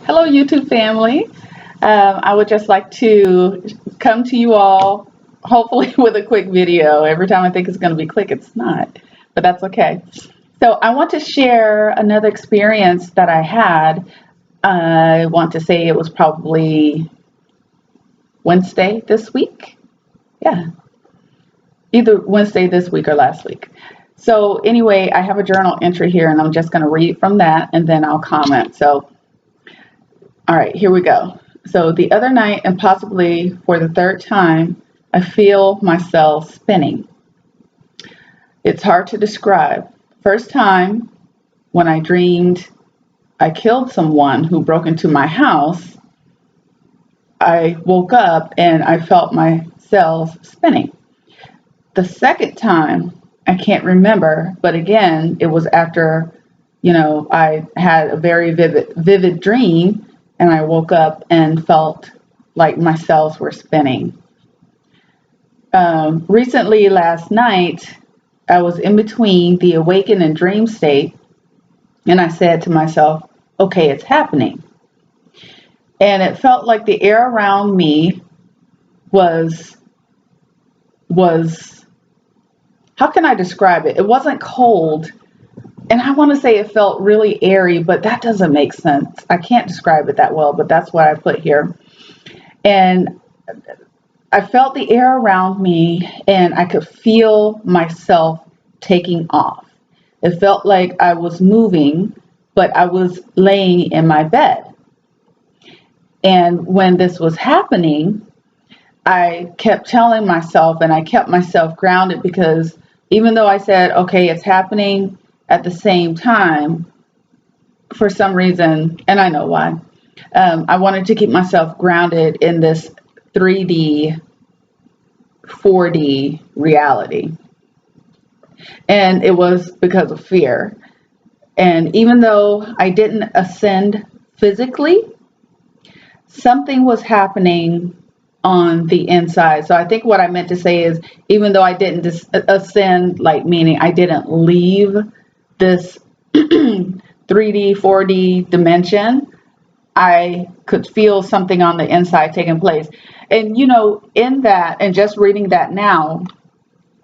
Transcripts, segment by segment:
Hello, YouTube family. I would just like to come to you all, hopefully with a quick video. Every time I think it's going to be quick, it's not, but that's okay. So I want to share another experience that I had. I want to say it was probably Wednesday this week. Yeah, either Wednesday this week or last week. So anyway, I have a journal entry here and I'm just going to read from that and then I'll comment. So all right, here we go. So the other night, and possibly for the third time, I feel myself spinning. It's hard to describe. First time when I dreamed I killed someone who broke into my house, I woke up and I felt my cells spinning. The second time, I can't remember, but again, it was after, I had a very vivid dream. And I woke up and felt like my cells were spinning. Recently, last night, I was in between the awaken and dream state, and I said to myself, okay, it's happening. And it felt like the air around me was, how can I describe it? It wasn't cold. And I want to say it felt really airy, but that doesn't make sense. I can't describe it that well, but that's what I put here. And I felt the air around me and I could feel myself taking off. It felt like I was moving, but I was laying in my bed. And when this was happening, I kept telling myself and I kept myself grounded because even though I said, okay, it's happening, at the same time, for some reason, and I know why, I wanted to keep myself grounded in this 3D, 4D reality. And it was because of fear. And even though I didn't ascend physically, something was happening on the inside. So I think what I meant to say is, even though I didn't ascend, like meaning I didn't leave this 3D, 4D dimension, I could feel something on the inside taking place. And, in that, and just reading that now,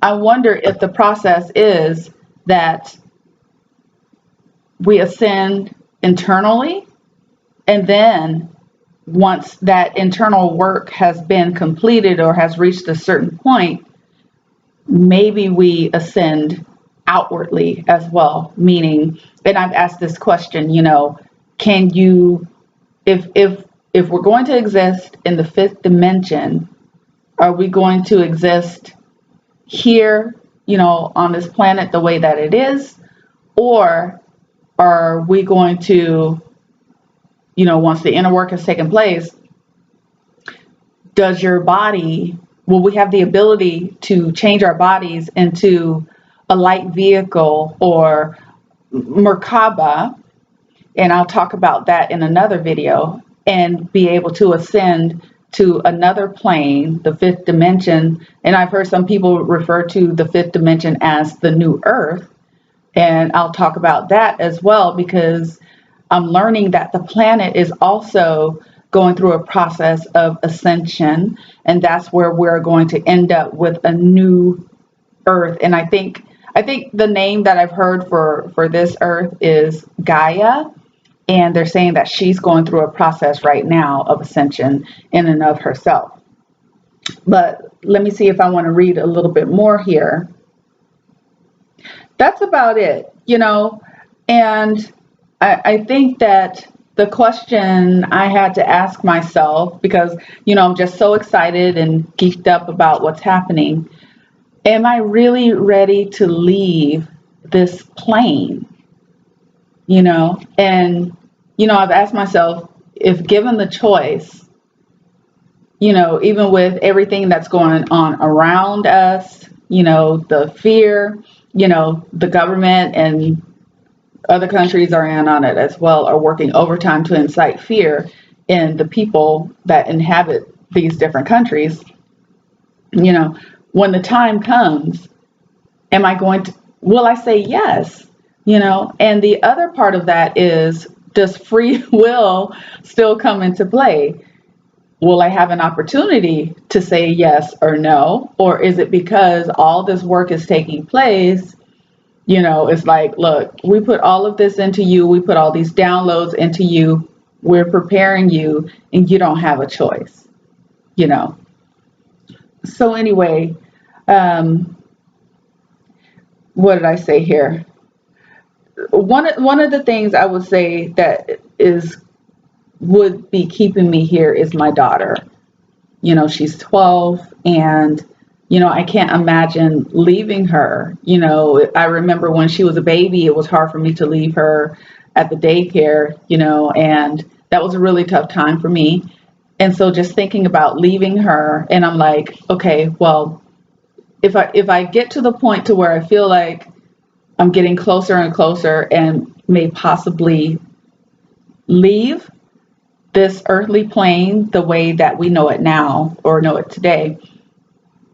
I wonder if the process is that we ascend internally, and then once that internal work has been completed or has reached a certain point, maybe we ascend outwardly as well, meaning, and I've asked this question, can you, if we're going to exist in the fifth dimension, are we going to exist here, on this planet the way that it is, or are we going to, once the inner work has taken place, does your body, will we have the ability to change our bodies into a light vehicle or Merkaba, and I'll talk about that in another video, and be able to ascend to another plane, the fifth dimension. And I've heard some people refer to the fifth dimension as the new earth, and I'll talk about that as well, because I'm learning that the planet is also going through a process of ascension, and that's where we're going to end up with a new earth. And I think the name that I've heard for this earth is Gaia, and they're saying that she's going through a process right now of ascension in and of herself. But let me see if I want to read a little bit more here. That's about it, and I think that the question I had to ask myself, because, I'm just so excited and geeked up about what's happening. Am I really ready to leave this plane? And, I've asked myself, if given the choice, even with everything that's going on around us, the fear, the government and other countries are in on it as well, are working overtime to incite fear in the people that inhabit these different countries. When the time comes, will I say yes? And the other part of that is does free will still come into play? Will I have an opportunity to say yes or no? Or is it because all this work is taking place? It's like, look, we put all of this into you, we put all these downloads into you, we're preparing you, and you don't have a choice, you know. So, anyway, um, what did I say here? One of the things I would say that is would be keeping me here is my daughter. She's 12, and I can't imagine leaving her. I remember when she was a baby, it was hard for me to leave her at the daycare, and that was a really tough time for me. And so just thinking about leaving her, and I'm like, okay, well, if I get to the point to where I feel like I'm getting closer and closer and may possibly leave this earthly plane the way that we know it now or know it today,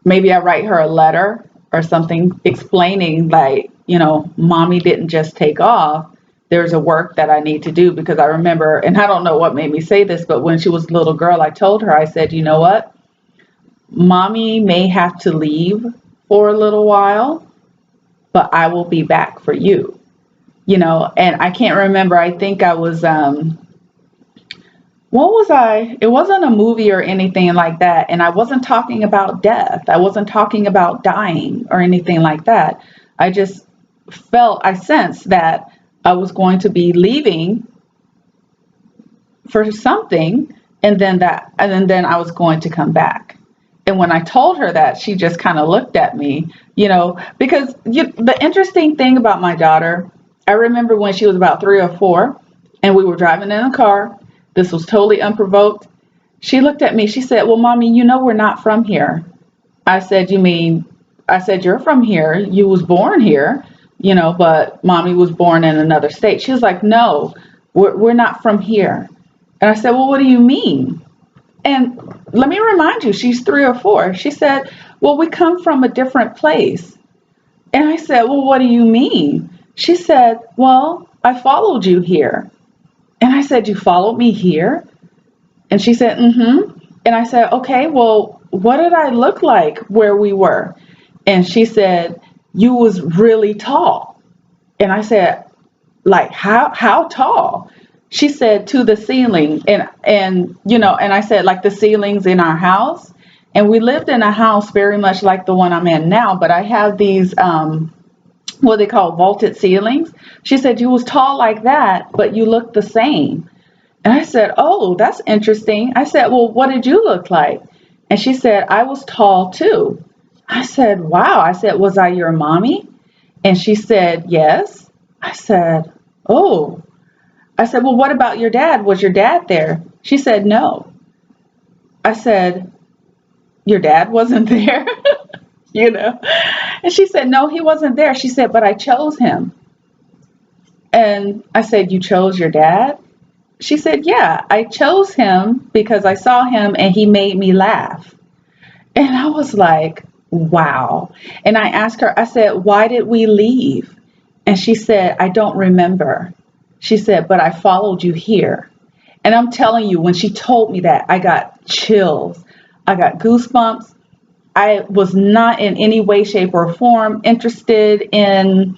maybe I write her a letter or something explaining, like, mommy didn't just take off. There's a work that I need to do, because I remember, and I don't know what made me say this, but when she was a little girl, I told her, I said, you know what? Mommy may have to leave for a little while, but I will be back for you. And I can't remember. I think I was what was I? It wasn't a movie or anything like that. And I wasn't talking about death. I wasn't talking about dying or anything like that. I just I sensed that I was going to be leaving for something, and then I was going to come back. And when I told her that, she just kind of looked at me, because the interesting thing about my daughter, I remember when she was about 3 or 4, and we were driving in a car. This was totally unprovoked. She looked at me. She said, well, mommy, we're not from here. I said, you mean? I said, you're from here. You was born here, but mommy was born in another state. She was like, no, we're not from here. And I said, well, what do you mean? And let me remind you, she's 3 or 4. She said, well, we come from a different place. And I said, well, what do you mean? She said, well, I followed you here. And I said, you followed me here? And she said, mm-hmm. And I said, okay, well, what did I look like where we were? And she said, you was really tall. And I said, like, how tall? She said, to the ceiling. And I said, like the ceilings in our house. And we lived in a house very much like the one I'm in now, but I have these what they call vaulted ceilings. She said, you was tall like that, but you look the same. And I said, oh, that's interesting. I said, well, what did you look like? And she said, I was tall too. I said, wow. I said, was I your mommy? And she said, yes. I said, oh. I said, well, what about your dad? Was your dad there? She said, no. I said, your dad wasn't there? And she said, no, he wasn't there. She said, but I chose him. And I said, you chose your dad? She said, yeah, I chose him because I saw him and he made me laugh. And I was like, wow. And I asked her, I said, why did we leave? And she said, I don't remember. She said, but I followed you here. And I'm telling you, when she told me that, I got chills. I got goosebumps. I was not in any way, shape, or form interested in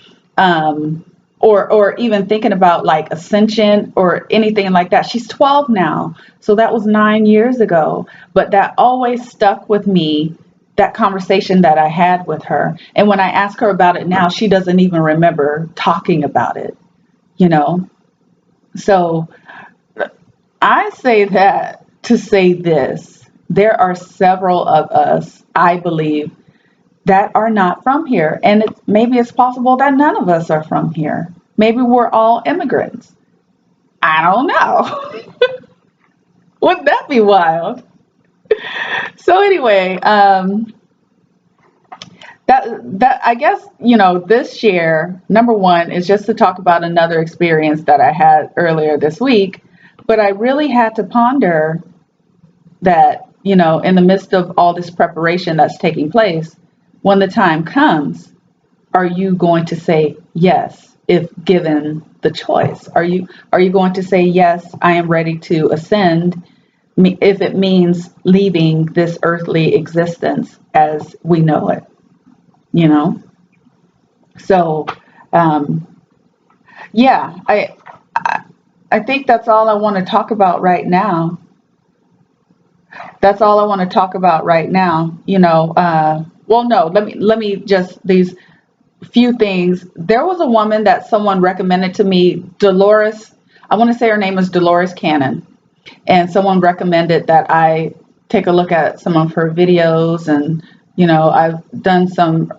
or even thinking about like Ascension or anything like that. She's 12 now, so that was 9 years ago. But that always stuck with me, that conversation that I had with her. And when I ask her about it now, she doesn't even remember talking about it, you know. So I say that to say this. There are several of us, I believe, that are not from here. And maybe it's possible that none of us are from here. Maybe we're all immigrants. I don't know. Wouldn't that be wild? So anyway, that I guess, this share, number one, is just to talk about another experience that I had earlier this week. But I really had to ponder that, in the midst of all this preparation that's taking place, when the time comes, are you going to say yes? if given the choice. Are you going to say, yes, I am ready to ascend, if it means leaving this earthly existence as we know it, you know? So, um, yeah, I think that's all I want to talk about right now. That's all I want to talk about right now. Well, no, let me just these few things. There was a woman that someone recommended to me, Dolores. I want to say her name is Dolores Cannon, and someone recommended that I take a look at some of her videos, and I've done some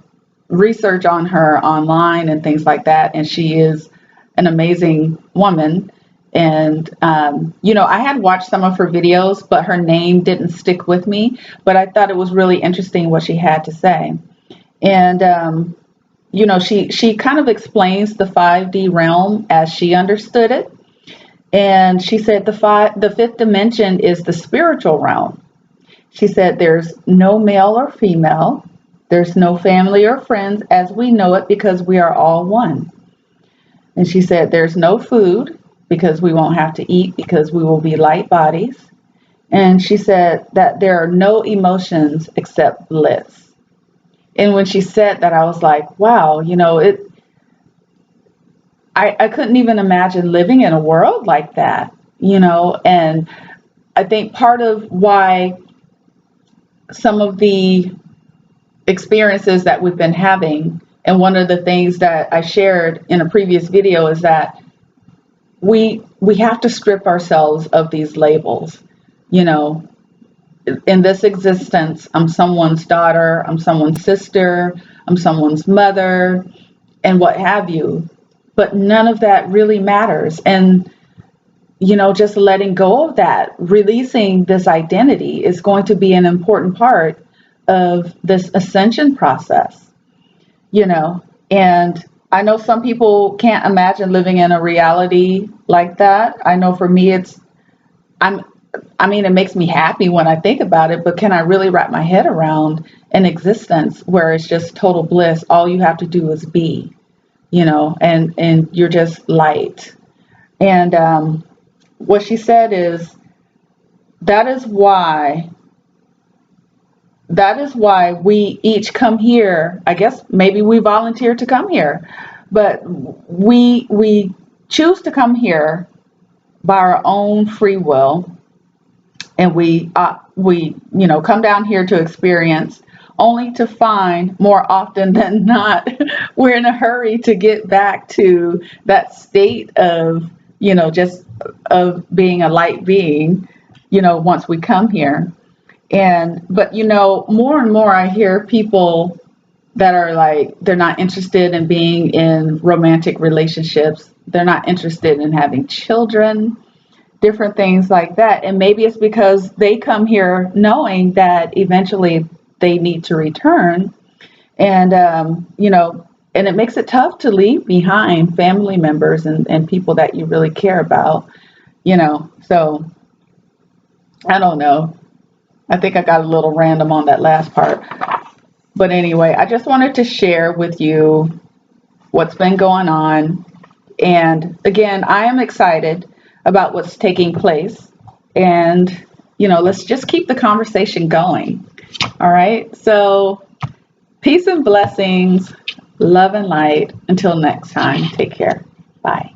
research on her online and things like that, and she is an amazing woman. And I had watched some of her videos, but her name didn't stick with me. But I thought it was really interesting what she had to say. And she kind of explains the 5D realm as she understood it. And she said the fifth dimension is the spiritual realm. She said there's no male or female. There's no family or friends as we know it because we are all one. And she said there's no food because we won't have to eat because we will be light bodies. And she said that there are no emotions except bliss. And when she said that, I was like, wow, I couldn't even imagine living in a world like that, and I think part of why some of the experiences that we've been having, and one of the things that I shared in a previous video is that we have to strip ourselves of these labels. In this existence, I'm someone's daughter, I'm someone's sister, I'm someone's mother, and what have you. But none of that really matters. And just letting go of that, releasing this identity is going to be an important part of this ascension process, and I know some people can't imagine living in a reality like that. I know for me, I'm, I mean, it makes me happy when I think about it, but can I really wrap my head around an existence where it's just total bliss? All you have to do is be, and you're just light. And what she said is that is why we each come here. I guess maybe we volunteered to come here, but we choose to come here by our own free will, and we come down here to experience, only to find more often than not we're in a hurry to get back to that state of just of being a light being once we come here. But more and more I hear people that are like, they're not interested in being in romantic relationships, they're not interested in having children, different things like that. And maybe it's because they come here knowing that eventually they need to return. And and it makes it tough to leave behind family members and people that you really care about. So I don't know, I think I got a little random on that last part. But anyway, I just wanted to share with you what's been going on. And again, I am excited about what's taking place. And, let's just keep the conversation going. All right. So peace and blessings, love and light. Until next time, take care. Bye.